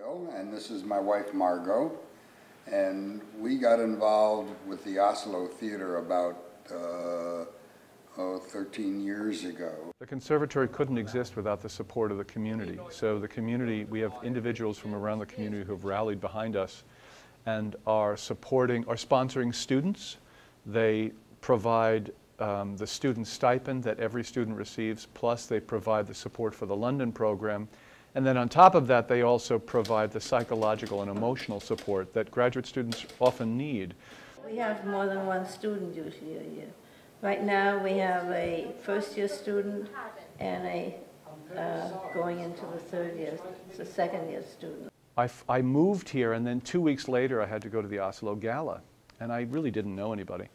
Bill, and this is my wife Margot, and we got involved with the Asolo Theater about 13 years ago. The Conservatory couldn't exist without the support of the community. So the community, we have individuals from around the community who have rallied behind us and are supporting or sponsoring students. They provide the student stipend that every student receives, plus they provide the support for the London program. And then on top of that, they also provide the psychological and emotional support that graduate students often need. We have more than one student usually a year. Right now we have a first-year student and a going into the third year, it's a second-year student. I moved here, and then 2 weeks later I had to go to the Asolo Gala, and I really didn't know anybody.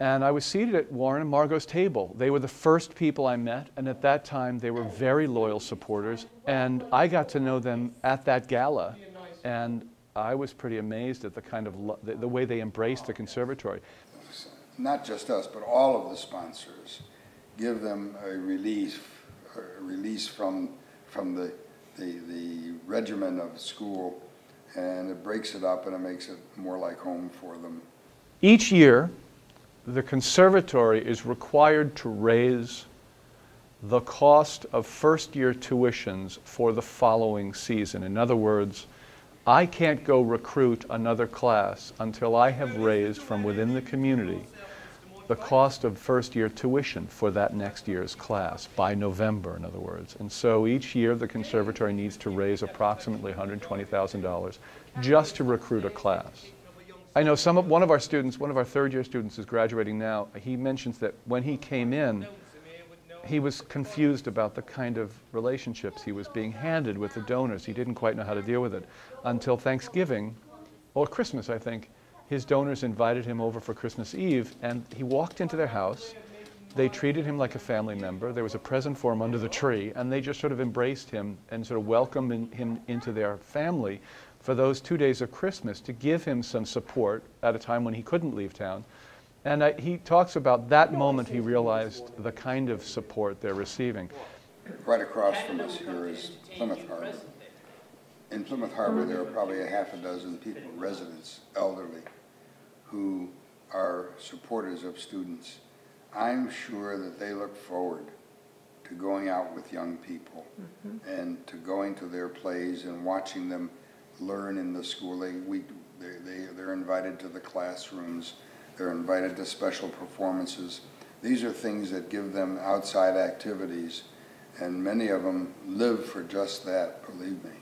And I was seated at Warren and Margot's table. They were the first people I met, and at that time they were very loyal supporters, and I got to know them at that gala, and I was pretty amazed at the kind of the way they embraced the Conservatory. Not just us, but all of the sponsors give them a release from the regimen of school, and it breaks it up and it makes it more like home for them. Each year, the Conservatory is required to raise the cost of first-year tuitions for the following season. In other words, I can't go recruit another class until I have raised from within the community the cost of first-year tuition for that next year's class, by November, in other words. And so each year the Conservatory needs to raise approximately $120,000 just to recruit a class. I know one of our students, one of our third-year students is graduating now. He mentions that when he came in, he was confused about the kind of relationships he was being handed with the donors. He didn't quite know how to deal with it until Thanksgiving, or Christmas, I think. His donors invited him over for Christmas Eve, and he walked into their house. They treated him like a family member. There was a present for him under the tree, and they just sort of embraced him and sort of welcomed him into their family for those 2 days of Christmas to give him some support at a time when he couldn't leave town. And he talks about that moment he realized the kind of support they're receiving. Right across from us here is Plymouth Harbor. In Plymouth Harbor there are probably a half a dozen people, residents, elderly, who are supporters of students. I'm sure that they look forward to going out with young people and to going to their plays and watching them learn in the school. They're invited to the classrooms. They're invited to special performances. These are things that give them outside activities, and many of them live for just that, believe me.